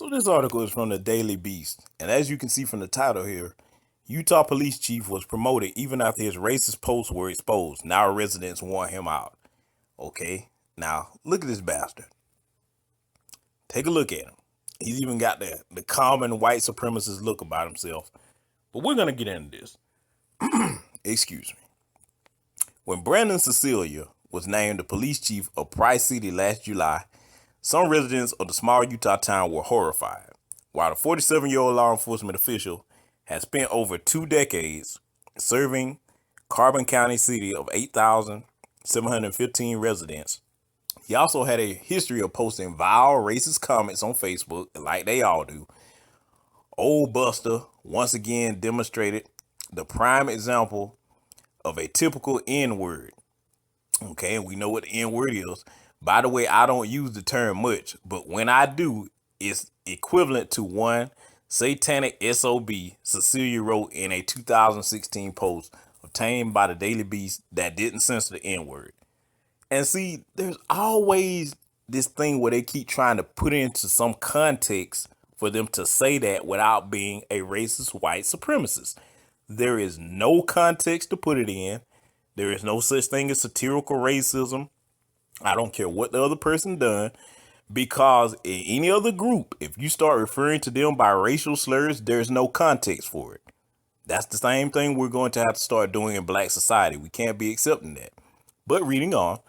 So this article is from the Daily Beast, and as you can see from the title here, Utah police chief was promoted even after his racist posts were exposed. Now residents want him out. Okay, now look at this bastard. Take a look at him. He's even got the common white supremacist look about himself. But we're gonna get into this. Excuse me. When Brandon Sicilias was named the police chief of Price City last July, some residents of the small Utah town were horrified. While the 47-year-old law enforcement official has spent over 2 decades serving Carbon County city of 8,715 residents, he also had a history of posting vile racist comments on Facebook, like they all do. Old Buster once again demonstrated the prime example of a typical N-word. Okay, and we know what the N-word is. By the way, I don't use the term much, but when I do, it's equivalent to one satanic SOB Cecilia wrote in a 2016 post obtained by the Daily Beast that didn't censor the N-word. And see, there's always this thing where they keep trying to put it into some context for them to say that without being a racist white supremacist. There is no context to put it in. There is no such thing as satirical racism. I don't care what the other person done, because in any other group, if you start referring to them by racial slurs, there's no context for it. That's the same thing we're going to have to start doing in black society. We can't be accepting that. But reading on,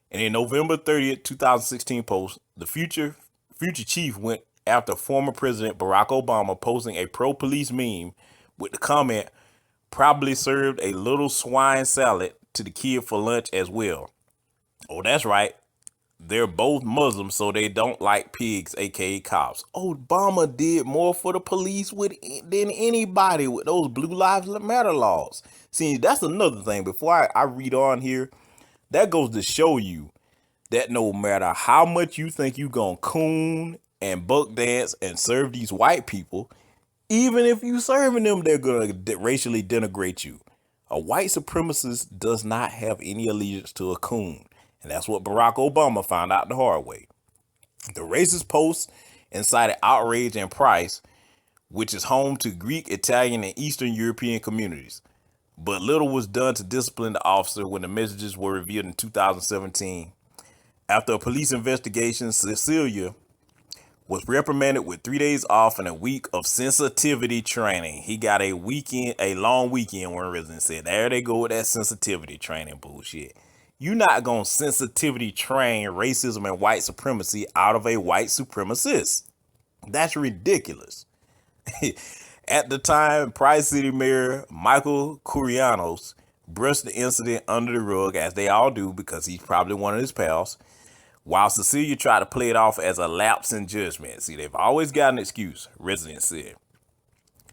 and in November 30th, 2016 post, the future chief went after former President Barack Obama posting a pro-police meme with the comment, probably served a little swine salad to the kid for lunch as well. Oh, that's right. They're both Muslims, so they don't like pigs, aka cops. Obama did more for the police than anybody with those Blue Lives Matter laws. See, that's another thing. Before I read on here, that goes to show you that no matter how much you think you gonna coon and buck dance and serve these white people, even if you serving them, they're gonna racially denigrate you. A white supremacist does not have any allegiance to a coon. And that's what Barack Obama found out the hard way. The racist posts incited outrage in Price, which is home to Greek, Italian, and Eastern European communities. But little was done to discipline the officer when the messages were revealed in 2017. After a police investigation, Cecilia was reprimanded with 3 days off and a week of sensitivity training. He got a long weekend, one resident said. There they go with that sensitivity training bullshit. You're not going to sensitivity train racism and white supremacy out of a white supremacist. That's ridiculous. At the time, Price City Mayor Michael Kurianos brushed the incident under the rug, as they all do, because he's probably one of his pals, while Cecilia tried to play it off as a lapse in judgment. See, they've always got an excuse, residents said.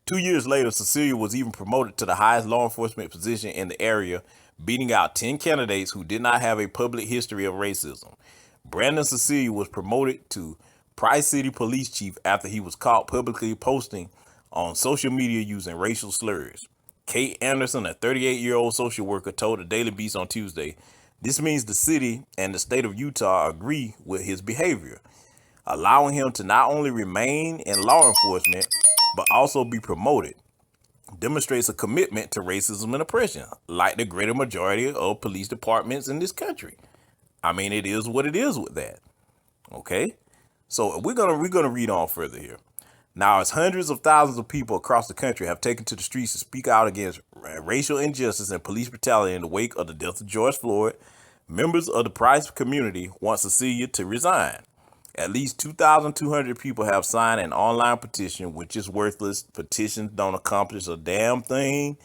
2 years later, Cecilia was even promoted to the highest law enforcement position in the area, beating out 10 candidates who did not have a public history of racism. Brandon Sicilias was promoted to Price City Police Chief after he was caught publicly posting on social media using racial slurs. Kate Anderson, a 38-year-old social worker, told the Daily Beast on Tuesday, "This means the city and the state of Utah agree with his behavior, allowing him to not only remain in law enforcement, but also be promoted. Demonstrates a commitment to racism and oppression, like the greater majority of police departments in this country." I mean, it is what it is with that. Okay, so we're gonna read on further here. Now, as hundreds of thousands of people across the country have taken to the streets to speak out against racial injustice and police brutality in the wake of the death of George Floyd, members of the Price community want Cecilia to resign. At least 2,200 people have signed an online petition, which is worthless. Petitions don't accomplish a damn thing.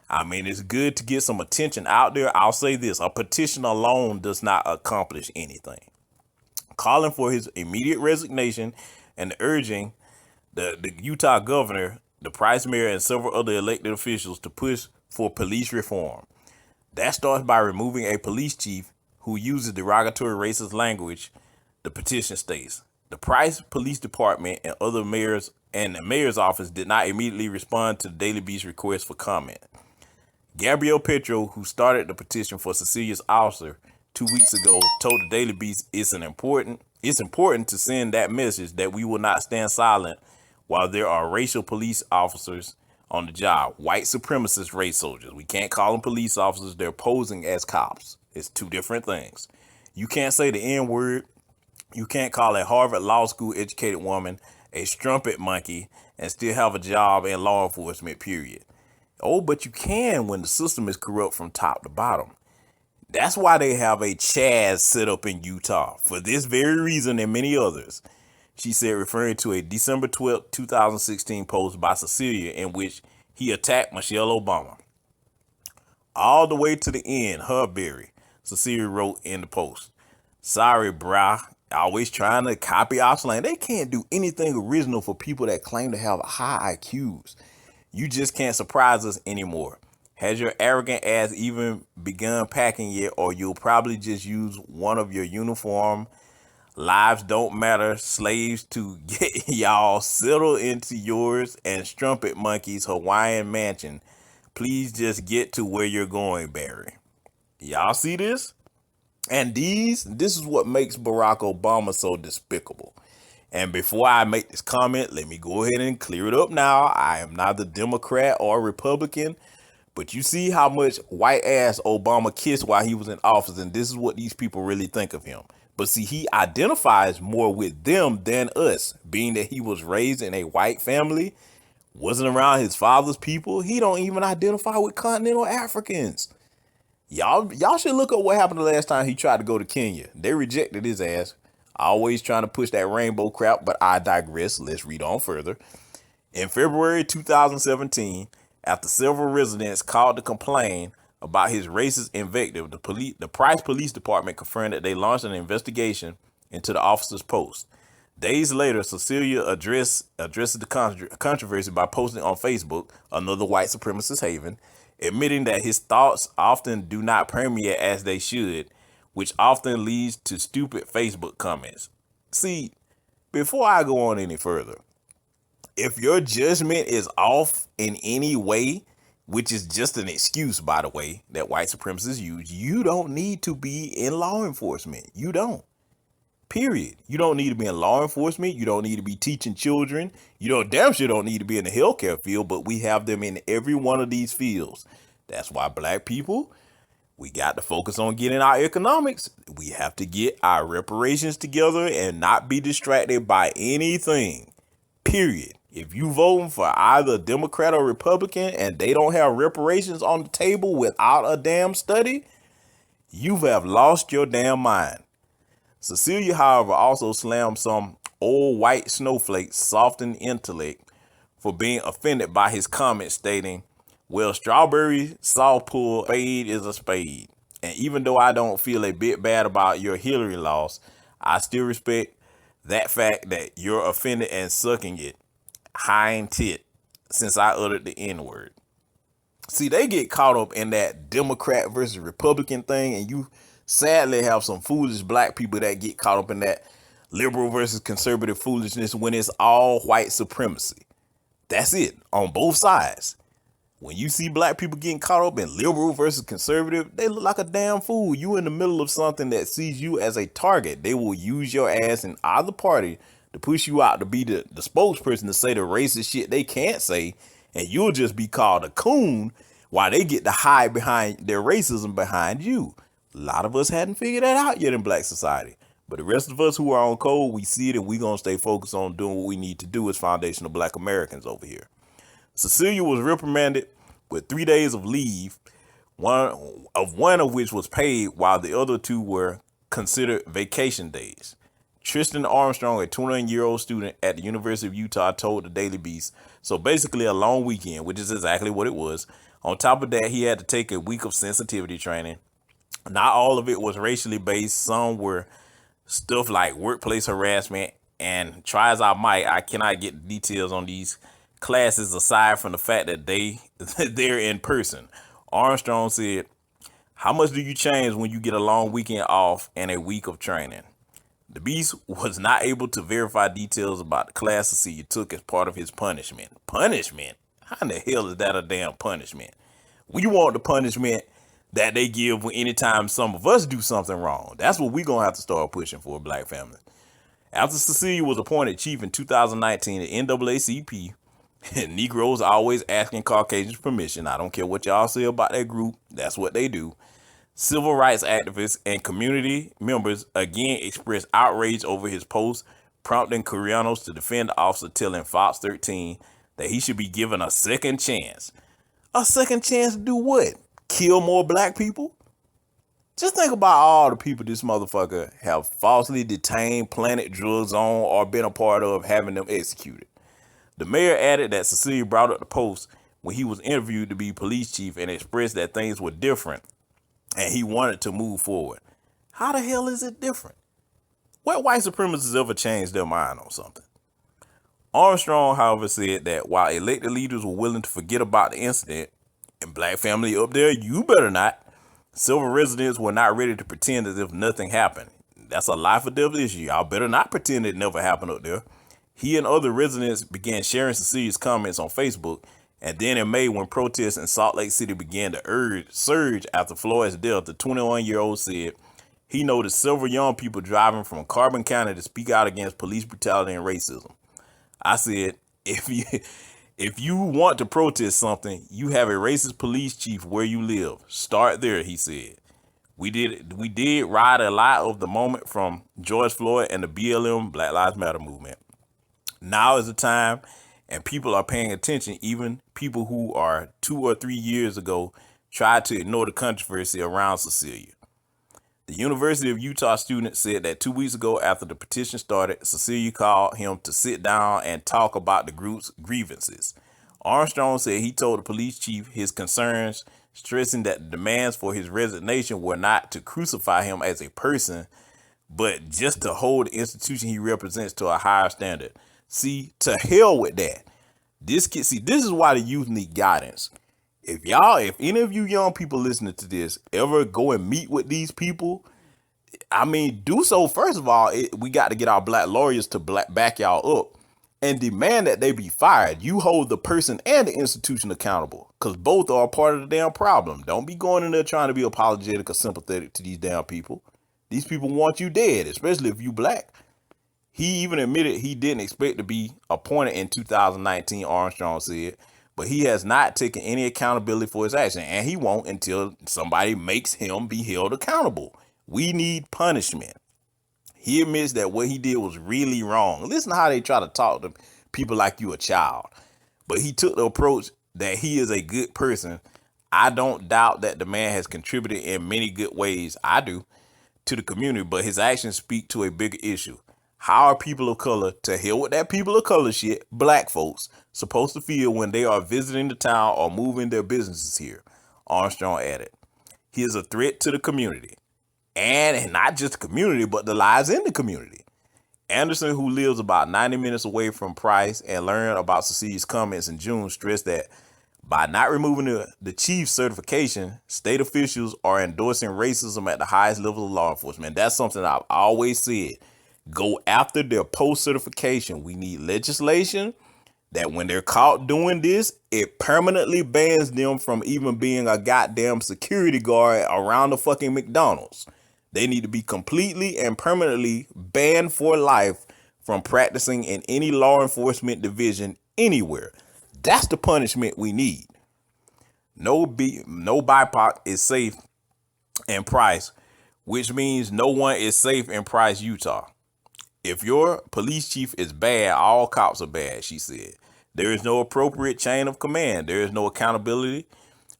I mean, it's good to get some attention out there. I'll say this, a petition alone does not accomplish anything. Calling for his immediate resignation and urging the Utah governor, the Price mayor, and several other elected officials to push for police reform. That starts by removing a police chief who uses derogatory racist language. The petition states the Price Police Department and other mayors and the mayor's office did not immediately respond to the Daily Beast request for comment. Gabrielle Petro, who started the petition for Cecilia's ouster 2 weeks ago, told the Daily Beast it's an important It's important to send that message that we will not stand silent while there are racial police officers on the job. White supremacist race soldiers. We can't call them police officers. They're posing as cops. It's two different things. You can't say the N word. You can't call a Harvard Law School educated woman a strumpet monkey and still have a job in law enforcement, period. Oh, but you can when the system is corrupt from top to bottom. That's why they have a Chaz set up in Utah for this very reason and many others. She said, referring to a December 12th, 2016 post by Sicilia in which he attacked Michelle Obama. All the way to the end, Herberry, Cecilia wrote in the post. Sorry, brah. Always trying to copy our slang. They can't do anything original for people that claim to have high IQs. You just can't surprise us anymore. Has your arrogant ass even begun packing yet, or you'll probably just use one of your uniform lives don't matter slaves to get y'all settled into yours and strumpet monkeys Hawaiian mansion. Please just get to where you're going, Barry. Y'all see this? And this is what makes Barack Obama so despicable. And before I make this comment, let me go ahead and clear it up now. I am neither Democrat or Republican, but you see how much white ass Obama kissed while he was in office, and this is what these people really think of him. But see, he identifies more with them than us, being that he was raised in a white family, wasn't around his father's people. He don't even identify with continental Africans. Y'all should look up what happened the last time he tried to go to Kenya. They rejected his ass. Always trying to push that rainbow crap, but I digress. Let's read on further. In February 2017, after several residents called to complain about his racist invective, the Price Police Department confirmed that they launched an investigation into the officer's post. Days later, Cecilia addressed the controversy by posting on Facebook, another white supremacist haven, admitting that his thoughts often do not permeate as they should, which often leads to stupid Facebook comments. See, before I go on any further, if your judgment is off in any way, which is just an excuse, by the way, that white supremacists use, you don't need to be in law enforcement. You don't. Period. You don't need to be in law enforcement. You don't need to be teaching children. You damn sure don't need to be in the healthcare field, but we have them in every one of these fields. That's why black people, we got to focus on getting our economics. We have to get our reparations together and not be distracted by anything. Period. If you voting for either Democrat or Republican and they don't have reparations on the table without a damn study, you have lost your damn mind. Cecilia, however, also slammed some old white snowflakes, soft in intellect, for being offended by his comment stating, well, strawberry soft pull spade is a spade. And even though I don't feel a bit bad about your Hillary loss, I still respect that fact that you're offended and sucking it hind tit since I uttered the N-word. See, they get caught up in that Democrat versus Republican thing, and you sadly have some foolish black people that get caught up in that liberal versus conservative foolishness when it's all white supremacy. That's it, on both sides. When you see black people getting caught up in liberal versus conservative, they look like a damn fool. You in the middle of something that sees you as a target. They will use your ass in either party to push you out to be the spokesperson to say the racist shit they can't say, and you'll just be called a coon while they get to hide behind their racism behind you. A lot of us hadn't figured that out yet in black society. But the rest of us who are on code, we see it, and we're going to stay focused on doing what we need to do as foundational black Americans over here. Cecilia was reprimanded with 3 days of leave, one of which was paid, while the other two were considered vacation days. Tristan Armstrong, a 21-year-old student at the University of Utah, told the Daily Beast, so basically a long weekend, which is exactly what it was. On top of that, he had to take a week of sensitivity training. Not all of it was racially based. Some were stuff like workplace harassment, and try as I might, I cannot get the details on these classes aside from the fact that they're in person. Armstrong said, how much do you change when you get a long weekend off and a week of training? The Beast was not able to verify details about the classes he took as part of his punishment. Punishment? How in the hell is that a damn punishment? We want the punishment that they give when anytime some of us do something wrong. That's what we're going to have to start pushing for, black families. After Sicilia was appointed chief in 2019 at NAACP, Negroes always asking Caucasians permission. I don't care what y'all say about that group. That's what they do. Civil rights activists and community members again expressed outrage over his post, prompting Koreanos to defend the officer, telling Fox 13 that he should be given a second chance. A second chance to do what? Kill more black people? Just think about all the people this motherfucker have falsely detained, planted drugs on, or been a part of having them executed. The mayor added that Sicilia brought up the post when he was interviewed to be police chief and expressed that things were different and he wanted to move forward. How the hell is it different? What white supremacists ever changed their mind on something? Armstrong, however, said that while elected leaders were willing to forget about the incident, and black family up there, you better not, civil residents were not ready to pretend as if nothing happened. That's a life or death issue. Y'all better not pretend it never happened up there. He and other residents began sharing Cecilia's comments on Facebook, and then in May, when protests in Salt Lake City began to surge after Floyd's death, the 21-year-old said he noticed several young people driving from Carbon County to speak out against police brutality and racism. I said, if you want to protest something, you have a racist police chief where you live. Start there, he said. We did ride a lot of the moment from George Floyd and the BLM Black Lives Matter movement. Now is the time, and people are paying attention. Even people who are 2 or 3 years ago tried to ignore the controversy around Sicilia. The University of Utah student said that 2 weeks ago, after the petition started, Sicilia called him to sit down and talk about the group's grievances. Armstrong said he told the police chief his concerns, stressing that the demands for his resignation were not to crucify him as a person, but just to hold the institution he represents to a higher standard. See, to hell with that. This is why the youth need guidance. If any of you young people listening to this ever go and meet with these people, I mean, do so. First of all, we got to get our black lawyers to back y'all up and demand that they be fired. You hold the person and the institution accountable, because both are a part of the damn problem. Don't be going in there trying to be apologetic or sympathetic to these damn people. These people want you dead, especially if you black. He even admitted he didn't expect to be appointed in 2019, Armstrong said, but he has not taken any accountability for his action, and he won't until somebody makes him be held accountable. We need punishment. He admits that what he did was really wrong. Listen to how they try to talk to people like you a child. But he took the approach that he is a good person. I don't doubt that the man has contributed in many good ways, I do, to the community, but his actions speak to a bigger issue. How are people of color, to hell with that people of color shit, black folks, supposed to feel when they are visiting the town or moving their businesses here? Armstrong added. He is a threat to the community. And not just the community, but the lives in the community. Anderson, who lives about 90 minutes away from Price and learned about Cecilia's comments in June, stressed that by not removing the chief's certification, state officials are endorsing racism at the highest level of law enforcement. That's something I've always said. Go after their post-certification. We need legislation that when they're caught doing this, it permanently bans them from even being a goddamn security guard around the fucking McDonald's. They need to be completely and permanently banned for life from practicing in any law enforcement division anywhere. That's the punishment we need. No BIPOC is safe in Price, which means no one is safe in Price, Utah. If your police chief is bad, all cops are bad, she said. There is no appropriate chain of command. There is no accountability.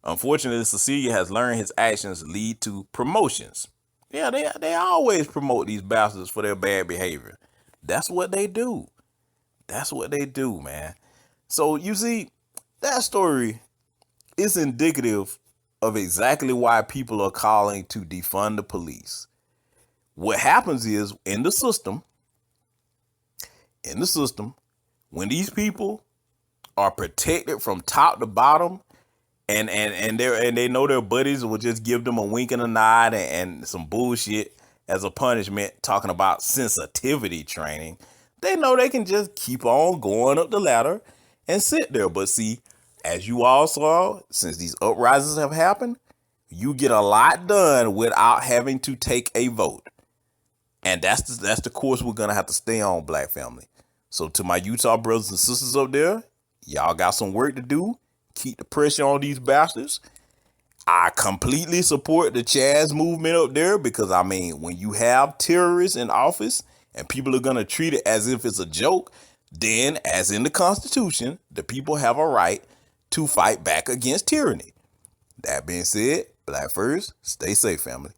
Unfortunately, Cecilia has learned his actions lead to promotions. Yeah, they always promote these bastards for their bad behavior. That's what they do. That's what they do, man. So you see, that story is indicative of exactly why people are calling to defund the police. What happens is in the system, when these people are protected from top to bottom, and they know their buddies will just give them a wink and a nod and some bullshit as a punishment, talking about sensitivity training, they know they can just keep on going up the ladder and sit there. But see, as you all saw, since these uprisings have happened, you get a lot done without having to take a vote. And that's the course we're gonna have to stay on, black family. So to my Utah brothers and sisters up there, y'all got some work to do. Keep the pressure on these bastards. I completely support the Chaz movement up there because, I mean, when you have terrorists in office and people are going to treat it as if it's a joke, then, as in the Constitution, the people have a right to fight back against tyranny. That being said, Black first, stay safe, family.